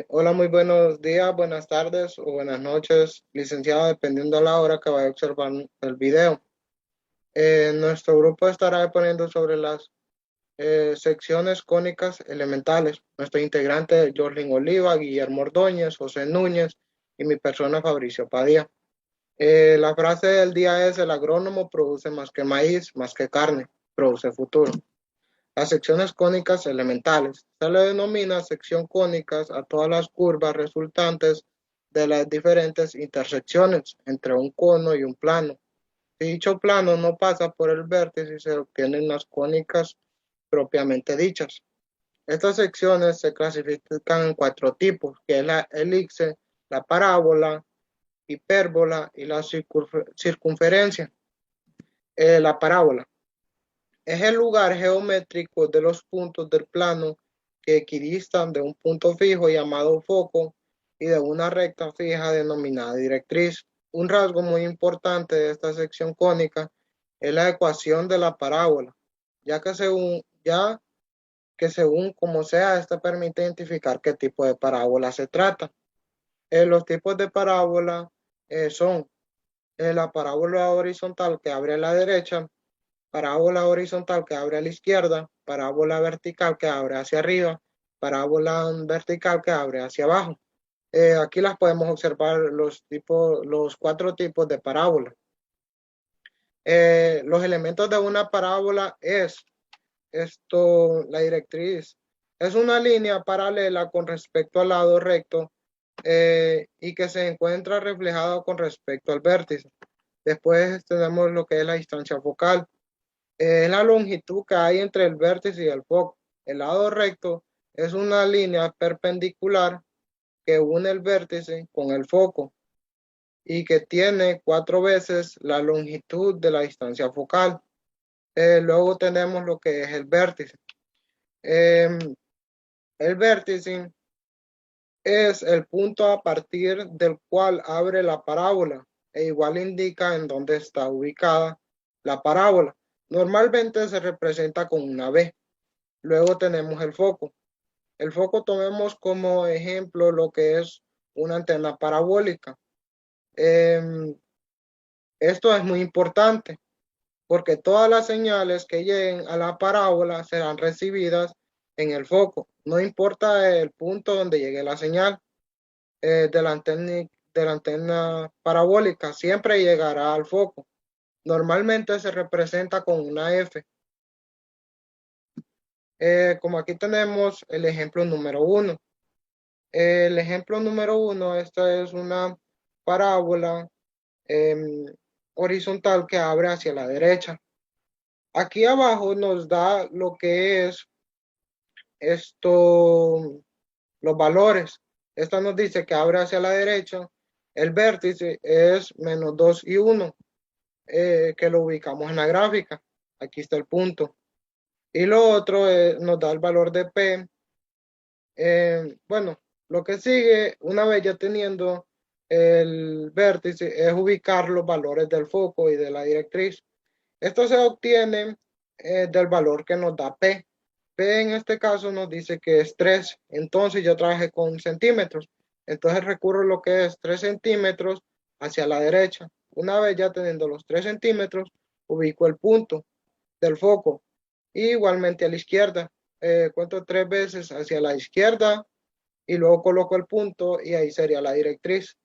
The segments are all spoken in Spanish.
Hola, muy buenos días, buenas tardes o buenas noches, licenciado, dependiendo de la hora que vaya a observar el video. Nuestro grupo estará poniendo sobre las secciones cónicas elementales. Nuestro integrante es Jorlin Oliva, Guillermo Ordóñez, José Núñez y mi persona Fabricio Padilla. La frase del día es: el agrónomo produce más que maíz, más que carne, produce futuro. Las secciones cónicas elementales. Se le denomina sección cónicas a todas las curvas resultantes de las diferentes intersecciones entre un cono y un plano. Si dicho plano no pasa por el vértice, se obtienen las cónicas propiamente dichas. Estas secciones se clasifican en cuatro tipos, que es la elipse, la parábola, hipérbola y la circunferencia. La parábola es el lugar geométrico de los puntos del plano que equidistan de un punto fijo llamado foco y de una recta fija denominada directriz. Un rasgo muy importante de esta sección cónica es la ecuación de la parábola, ya que según como sea, esta permite identificar qué tipo de parábola se trata. Los tipos de parábola son la parábola horizontal que abre a la derecha, parábola horizontal que abre a la izquierda, parábola vertical que abre hacia arriba, parábola vertical que abre hacia abajo. Aquí las podemos observar los cuatro tipos de parábola. Los elementos de una parábola es la directriz. Es una línea paralela con respecto al lado recto y que se encuentra reflejado con respecto al vértice. Después tenemos lo que es la distancia focal. Es la longitud que hay entre el vértice y el foco. El lado recto es una línea perpendicular que une el vértice con el foco y que tiene 4 veces la longitud de la distancia focal. Luego tenemos lo que es el vértice. Eh, el vértice es el punto a partir del cual abre la parábola e igual indica en dónde está ubicada la parábola. Normalmente se representa con una B. Luego tenemos el foco. El foco tomemos como ejemplo lo que es una antena parabólica. Eh, Esto es muy importante porque todas las señales que lleguen a la parábola serán recibidas en el foco. No importa el punto donde llegue la señal de la antena parabólica, siempre llegará al foco. Normalmente se representa con una F. Como aquí tenemos el ejemplo número 1. El ejemplo número 1, esta es una parábola em, horizontal que abre hacia la derecha. Aquí abajo nos da lo que es esto, los valores. Esta nos dice que abre hacia la derecha. El vértice es -2 y 1, que lo ubicamos en la gráfica. Aquí está el punto. Y lo otro nos da el valor de P. Bueno, lo que sigue, una vez ya teniendo el vértice, es ubicar los valores del foco y de la directriz. Esto se obtiene del valor que nos da P. P en este caso nos dice que es 3. Entonces yo trabajé con centímetros. Entonces recurro a lo que es 3 centímetros hacia la derecha. Una vez ya teniendo los 3 centímetros, ubico el punto del foco. Y igualmente a la izquierda. Cuento 3 veces hacia la izquierda y luego coloco el punto y ahí sería la directriz.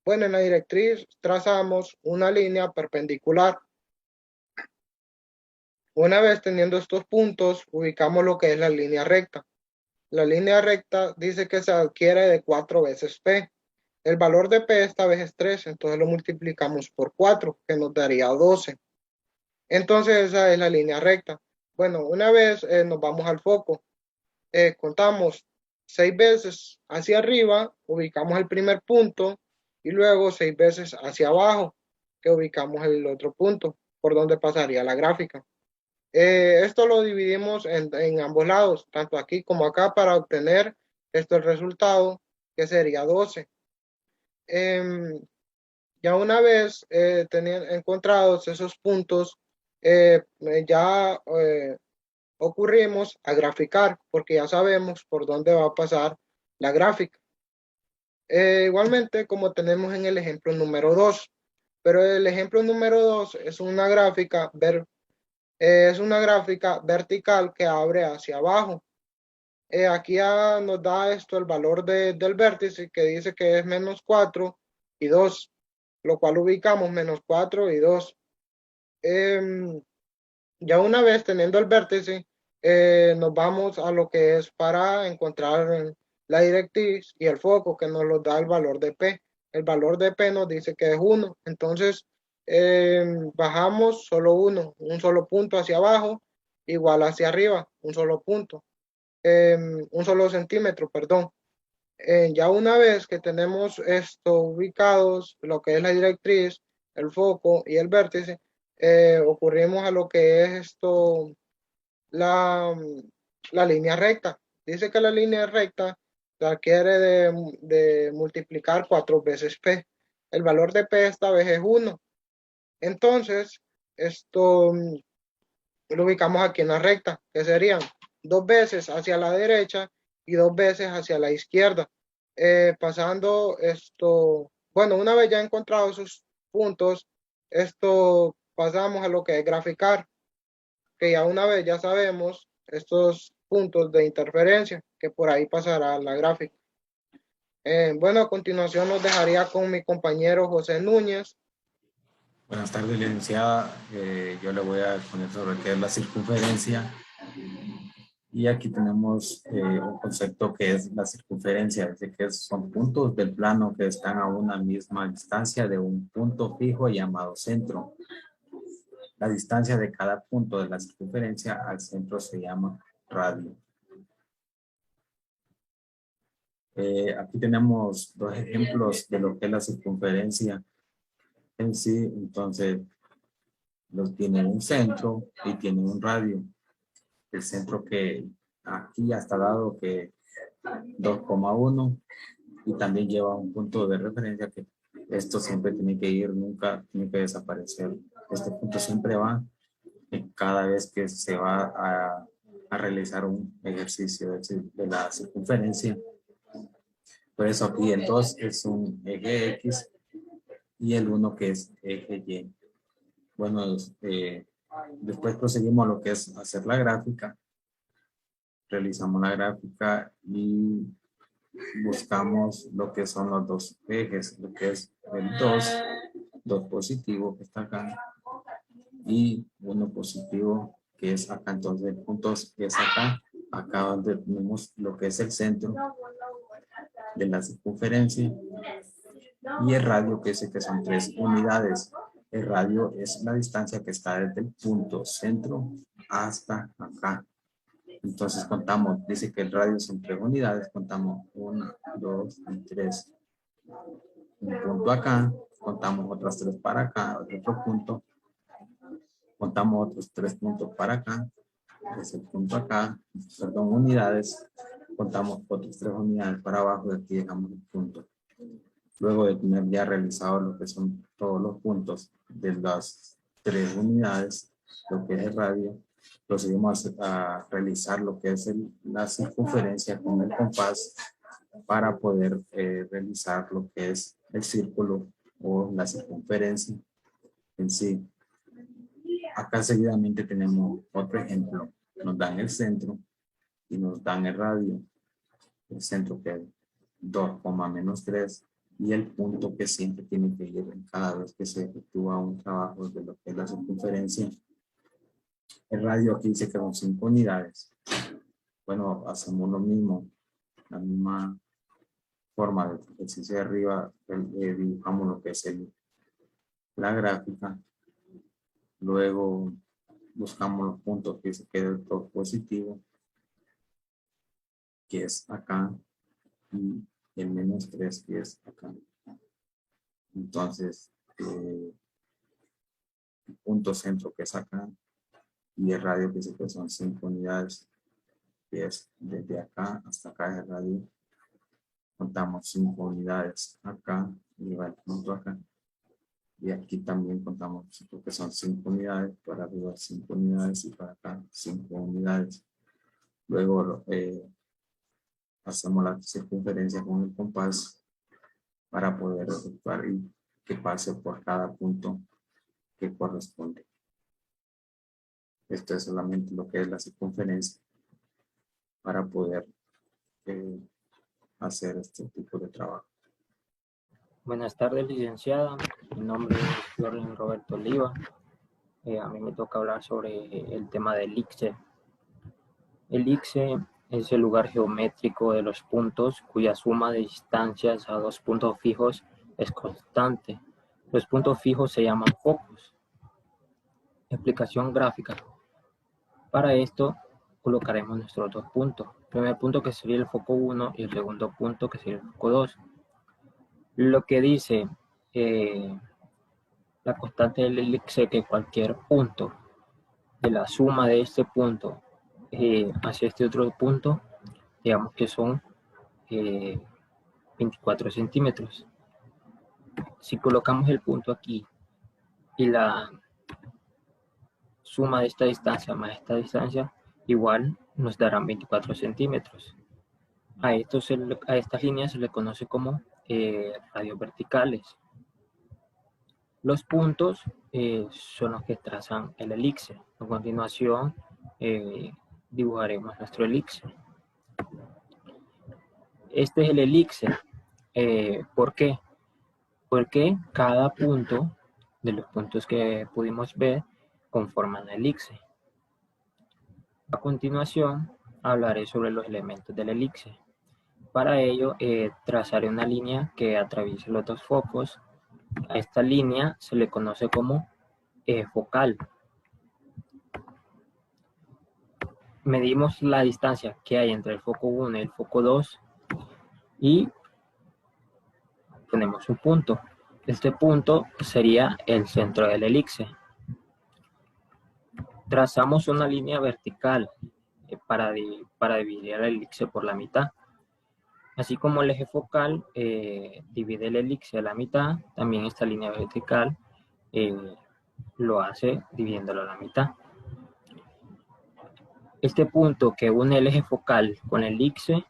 Bueno, en la directriz trazamos una línea perpendicular. Una vez teniendo estos puntos, ubicamos lo que es la línea recta. La línea recta dice que se adquiere de 4 veces P. El valor de P esta vez es 3, entonces lo multiplicamos por 4, que nos daría 12. Entonces esa es la línea recta. Bueno, una vez nos vamos al foco. Contamos 6 veces hacia arriba, ubicamos el primer punto, y luego 6 veces hacia abajo, que ubicamos el otro punto, por donde pasaría la gráfica. Esto lo dividimos en ambos lados, tanto aquí como acá, para obtener el resultado, que sería 12. Em, ya una vez encontrados esos puntos, ya ocurrimos a graficar, porque ya sabemos por dónde va a pasar la gráfica. Igualmente como tenemos en el ejemplo número 2, pero el ejemplo número 2 es una gráfica vertical que abre hacia abajo. Aquí ya nos da esto el valor del vértice que dice que es -4 y 2, lo cual ubicamos -4 y 2. Ya una vez teniendo el vértice, nos vamos a lo que es para encontrar la directriz y el foco que nos lo da el valor de P. El valor de P nos dice que es 1. Entonces, bajamos solo uno, un solo punto hacia abajo, igual hacia arriba, un solo punto, un solo centímetro, perdón. Ya una vez que tenemos esto ubicados, lo que es la directriz, el foco y el vértice, ocurrimos a lo que es esto, la, la línea recta. Dice que la línea recta se adquiere de multiplicar 4 veces P. El valor de P esta vez es 1. Entonces, esto lo ubicamos aquí en la recta, que serían 2 veces hacia la derecha y 2 veces hacia la izquierda. Pasando esto, bueno, una vez ya encontrado esos puntos, esto pasamos a lo que es graficar, que ya una vez ya sabemos estos puntos de interferencia, que por ahí pasará la gráfica. Bueno, a continuación nos dejaría con mi compañero José Núñez. Buenas tardes, licenciada. Yo le voy a exponer sobre qué es la circunferencia. Y aquí tenemos un concepto que es la circunferencia, es decir, que son puntos del plano que están a una misma distancia de un punto fijo llamado centro. La distancia de cada punto de la circunferencia al centro se llama radio. Aquí tenemos dos ejemplos de lo que es la circunferencia en sí. Entonces, tiene un centro y tiene un radio. El centro que aquí ya está dado que 2,1 y también lleva un punto de referencia que esto siempre tiene que ir, nunca tiene que desaparecer. Este punto siempre va cada vez que se va a realizar un ejercicio de la circunferencia. Por eso aquí el 2 es un eje X y el 1 que es eje Y. Bueno, después proseguimos a lo que es hacer la gráfica. Realizamos la gráfica y buscamos lo que son los dos ejes, lo que es el 2 positivo que está acá y 1 positivo que es acá. Entonces el punto es acá donde tenemos lo que es el centro de la circunferencia y el radio que dice que son 3 unidades. El radio es la distancia que está desde el punto centro hasta acá. Entonces contamos, dice que el radio son 3 unidades, contamos 1, 2 y 3. Un punto acá, contamos otras 3 para acá, otro punto, contamos otros 3 puntos para acá, es el punto acá, perdón, unidades, contamos otras 3 unidades para abajo y aquí dejamos el punto. Luego de tener ya realizado lo que son todos los puntos de las 3 unidades, lo que es el radio, procedimos a realizar lo que es la circunferencia con el compás para poder realizar lo que es el círculo o la circunferencia en sí. Acá seguidamente tenemos otro ejemplo. Nos dan el centro y nos dan el radio. El centro que es 2,-3 y el punto que siempre tiene que ir cada vez que se efectúa un trabajo de lo que es la circunferencia. El radio aquí dice que son 5 unidades. Bueno, hacemos lo mismo, la misma forma de ejercicio de arriba, dibujamos lo que es la gráfica. Luego buscamos los puntos que se quede todo positivo, que es acá, y el -3 que es acá. Entonces, el punto centro que es acá y el radio que dice que son 5 unidades, que es desde acá hasta acá el radio. Contamos 5 unidades acá y va el punto acá. Y aquí también contamos que son 5 unidades, para arriba 5 unidades y para acá 5 unidades. Luego hacemos la circunferencia con el compás para poder efectuar y que pase por cada punto que corresponde. Esto es solamente lo que es la circunferencia para poder hacer este tipo de trabajo. Buenas tardes, licenciada. Mi nombre es Jordan Roberto Oliva. A mí me toca hablar sobre el tema del ICSE. El ICSE es el lugar geométrico de los puntos cuya suma de distancias a dos puntos fijos es constante. Los puntos fijos se llaman focos. Explicación gráfica. Para esto colocaremos nuestros dos puntos. El primer punto que sería el foco 1 y el segundo punto que sería el foco 2. Lo que dice la constante del elipse que cualquier punto de la suma de este punto hacia este otro punto, digamos que son 24 centímetros. Si colocamos el punto aquí y la suma de esta distancia más esta distancia, igual nos darán 24 centímetros. A estas líneas se le conoce como radios verticales. Los puntos son los que trazan el elipse. A continuación dibujaremos nuestro elipse. Este es el elipse. ¿Por qué? Porque cada punto de los puntos que pudimos ver conforman el elipse. A continuación hablaré sobre los elementos del elipse. Para ello trazaré una línea que atraviese los dos focos. A esta línea se le conoce como focal. Medimos la distancia que hay entre el foco 1 y el foco 2 y ponemos un punto. Este punto sería el centro del elipse. Trazamos una línea vertical para dividir el elipse por la mitad. Así como el eje focal divide el elipse a la mitad, también esta línea vertical lo hace dividiéndolo a la mitad. Este punto que une el eje focal con el elipse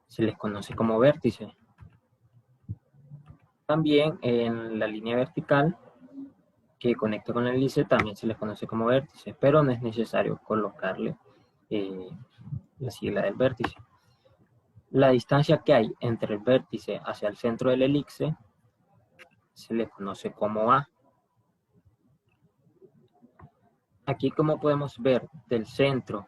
se les conoce como vértice. También en la línea vertical que conecta con el elipse también se les conoce como vértice, pero no es necesario colocarle la sigla del vértice. La distancia que hay entre el vértice hacia el centro del elipse se le conoce como A. Aquí, como podemos ver, del centro,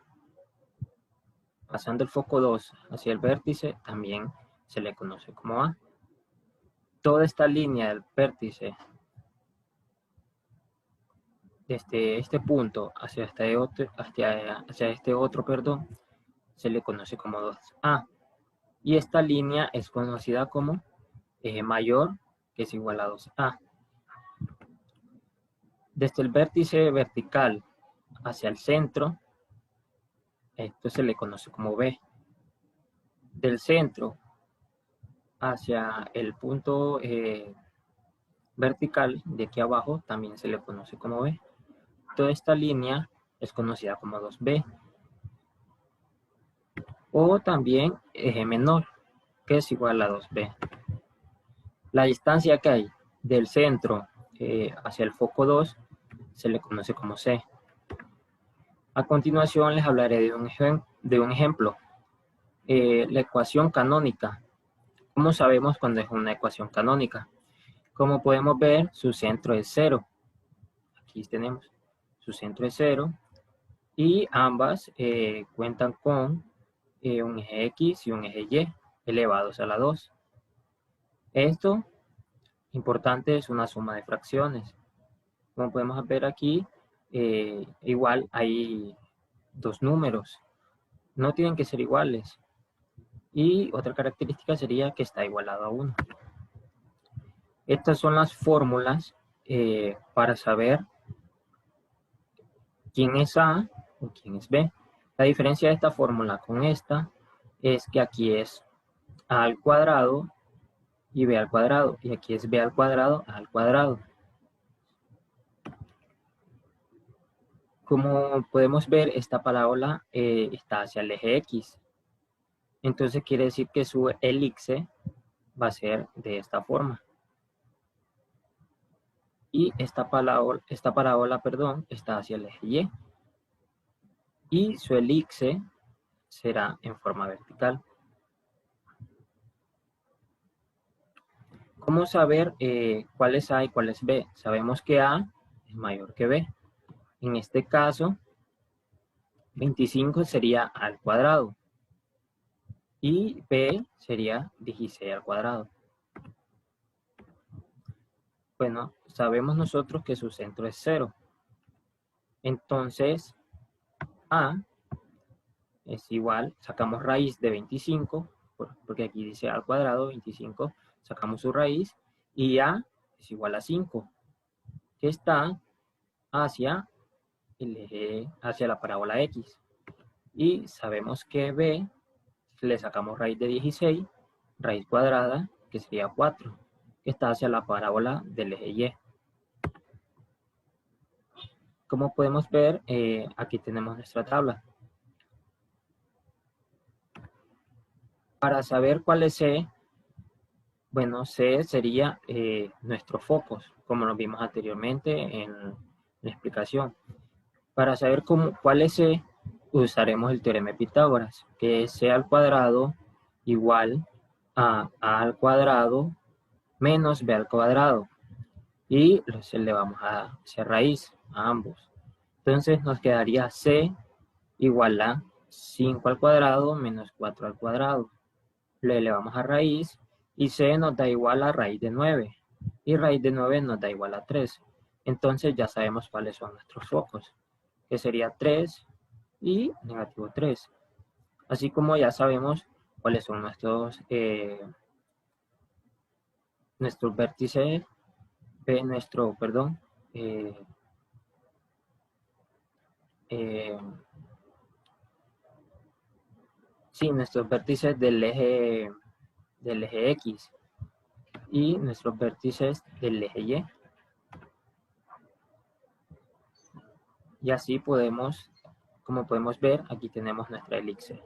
pasando el foco 2 hacia el vértice, también se le conoce como A. Toda esta línea del vértice, desde este punto hacia este otro, se le conoce como 2A. Y esta línea es conocida como eje mayor, que es igual a 2A. Desde el vértice vertical hacia el centro, esto se le conoce como B. Del centro hacia el punto vertical de aquí abajo también se le conoce como B. Toda esta línea es conocida como 2B. O también eje menor, que es igual a 2B. La distancia que hay del centro hacia el foco 2 se le conoce como C. A continuación les hablaré de un ejemplo. La ecuación canónica. ¿Cómo sabemos cuando es una ecuación canónica? Como podemos ver, su centro es 0. Aquí tenemos, su centro es 0. Y ambas cuentan con un eje X y un eje Y elevados a la 2. Esto, importante, es una suma de fracciones. Como podemos ver aquí, igual hay dos números. No tienen que ser iguales. Y otra característica sería que está igualado a 1. Estas son las fórmulas para saber quién es A o quién es B. La diferencia de esta fórmula con esta es que aquí es A al cuadrado y B al cuadrado. Y aquí es B al cuadrado, A al cuadrado. Como podemos ver, esta parábola está hacia el eje X. Entonces quiere decir que su elipse va a ser de esta forma. Y esta parábola, perdón, está hacia el eje Y. Y su elipse será en forma vertical. ¿Cómo saber cuál es A y cuál es B? Sabemos que A es mayor que B. En este caso, 25 sería A al cuadrado. Y B sería 16 al cuadrado. Bueno, sabemos nosotros que su centro es 0. Entonces, A es igual, sacamos raíz de 25, porque aquí dice A al cuadrado, 25, sacamos su raíz, y A es igual a 5, que está hacia el eje, hacia la parábola X. Y sabemos que B, le sacamos raíz de 16, raíz cuadrada, que sería 4, que está hacia la parábola del eje Y. Como podemos ver, aquí tenemos nuestra tabla. Para saber cuál es C, bueno, C sería nuestros focos, como lo vimos anteriormente en la explicación. Para saber cuál es C, usaremos el teorema de Pitágoras, que es C al cuadrado igual a al cuadrado menos B al cuadrado. Y le vamos a hacer raíz a ambos. Entonces nos quedaría C igual a 5 al cuadrado menos 4 al cuadrado. Le elevamos a raíz y C nos da igual a raíz de 9. Y raíz de 9 nos da igual a 3. Entonces ya sabemos cuáles son nuestros focos, que sería 3 y negativo 3. Así como ya sabemos cuáles son nuestros vértices, nuestros vértices del eje X y nuestros vértices del eje Y. Y así podemos, como podemos ver, aquí tenemos nuestra elipse.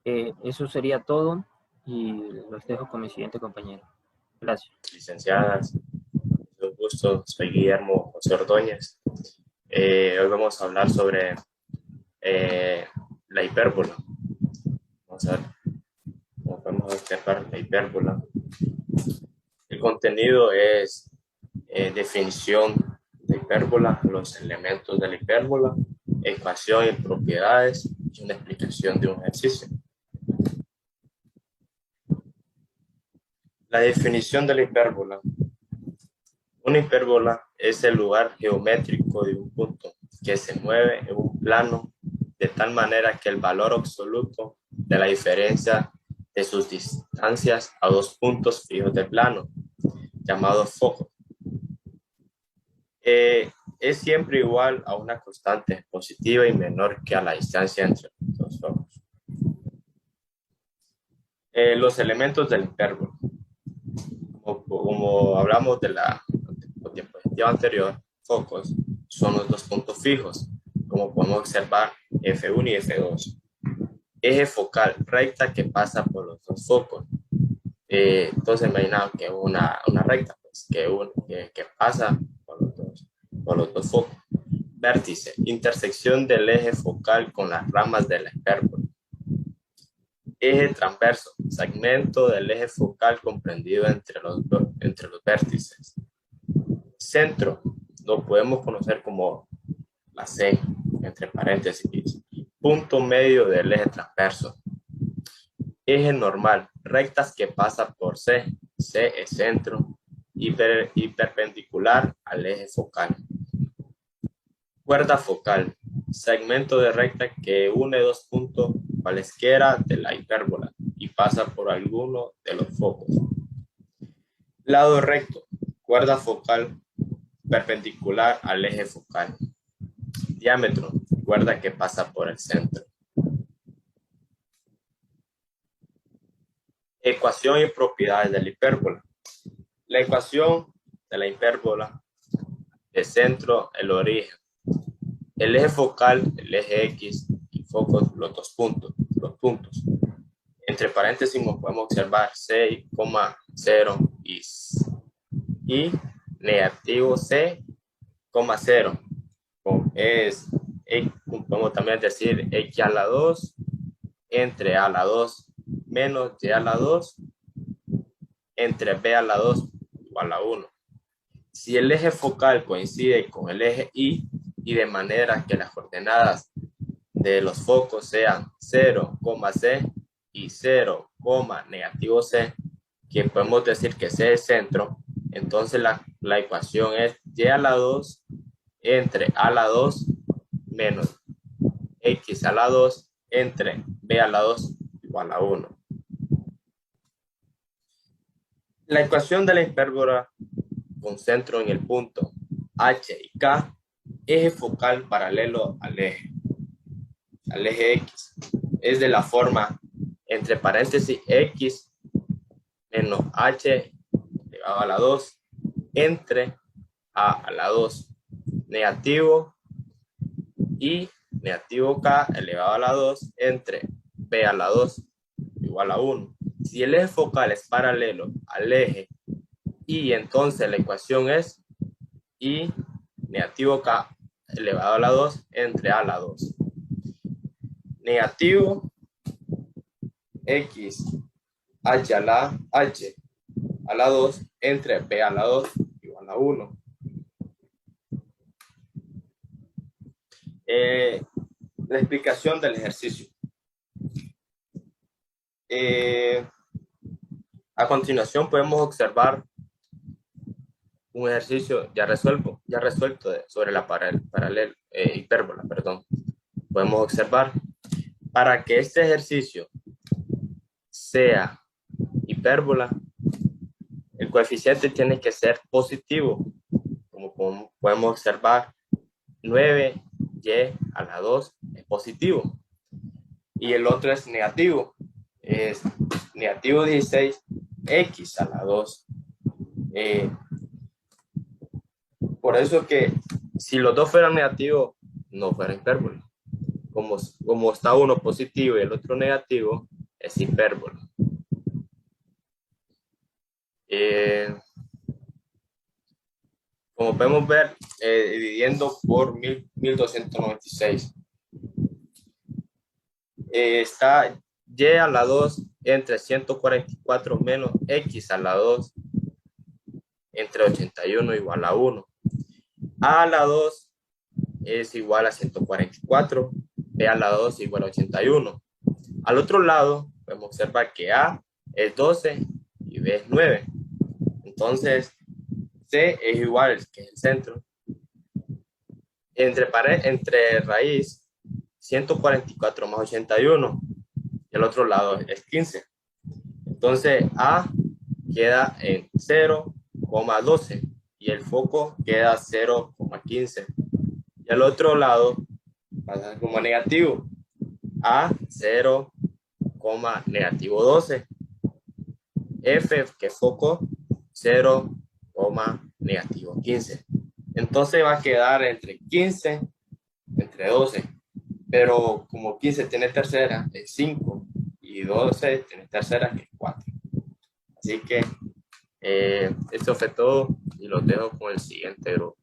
Eso sería todo y los dejo con mi siguiente compañero. Gracias. Licenciadas, un gusto, soy Guillermo José Ordóñez. Hoy vamos a hablar sobre la hipérbola. Vamos a ver cómo podemos observar la hipérbola. El contenido es definición de hipérbola, los elementos de la hipérbola, ecuación y propiedades y una explicación de un ejercicio. La definición de la hipérbola. Una hipérbola es el lugar geométrico de un punto que se mueve en un plano de tal manera que el valor absoluto de la diferencia de sus distancias a dos puntos fijos de plano, llamados focos, es siempre igual a una constante positiva y menor que a la distancia entre los dos focos. Los elementos de la hipérbola. Como hablamos de la diapositiva anterior, focos son los dos puntos fijos, como podemos observar F1 y F2. Eje focal, recta que pasa por los dos focos. Entonces imaginamos que una recta pues, que pasa por los dos focos. Vértice, intersección del eje focal con las ramas de la hipérbola. Eje transverso, segmento del eje focal comprendido entre los vértices. Centro, lo podemos conocer como la C, entre paréntesis. Punto medio del eje transverso. Eje normal, rectas que pasa por C. C es centro y perpendicular al eje focal. Cuerda focal, segmento de recta que une dos puntos cualesquiera de la hipérbola y pasa por alguno de los focos. Lado recto, cuerda focal perpendicular al eje focal. Diámetro, cuerda que pasa por el centro. Ecuación y propiedades de la hipérbola. La ecuación de la hipérbola, el centro, el origen. El eje focal, el eje X y focos, los puntos. Entre paréntesis podemos observar 6,0 y negativo C,0. Podemos también decir X a la 2 entre A a la 2 menos Y a la 2 entre B a la 2 igual a 1. Si el eje focal coincide con el eje Y de manera que las coordenadas de los focos sean 0, C y 0, negativo C, que podemos decir que C es el centro, entonces la ecuación es Y a la 2 entre A a la 2 menos X a la 2 entre B a la 2 igual a 1. La ecuación de la hipérbola con centro en el punto H y K, eje focal paralelo al eje X, es de la forma entre paréntesis X menos H elevado a la 2 entre A a la 2 negativo y negativo K elevado a la 2 entre B a la 2 igual a 1. Si el eje focal es paralelo al eje Y, entonces la ecuación es Y negativo K elevado a la 2 entre A a la 2. Negativo X H a la 2 entre B a la 2 igual a 1. La explicación del ejercicio. A continuación podemos observar un ejercicio ya resuelto sobre la hipérbola. Podemos observar, para que este ejercicio sea hipérbola, el coeficiente tiene que ser positivo, como podemos observar, 9y a la 2 es positivo y el otro es negativo, es negativo 16x a la 2. Por eso que si los dos fueran negativos, no fuera hipérbola. Como está uno positivo y el otro negativo, es hipérbola. Como podemos ver, dividiendo por 1296. Está y a la 2 entre 144 menos x a la 2 entre 81 igual a 1. A a la 2 es igual a 144, B a la 2 igual a 81. Al otro lado, podemos observar que A es 12 y B es 9. Entonces, C es igual, que es el centro. Entre raíz, 144 más 81, y el otro lado es 15. Entonces, A queda en 0,12 y el foco queda 0,15. Y al otro lado pasa como negativo. A 0, negativo 12. F, que foco, 0, negativo 15. Entonces va a quedar entre 15, entre 12. Pero como 15 tiene tercera, es 5. Y 12 tiene tercera, que es 4. Así que esto fue todo y los dejo con el siguiente grupo.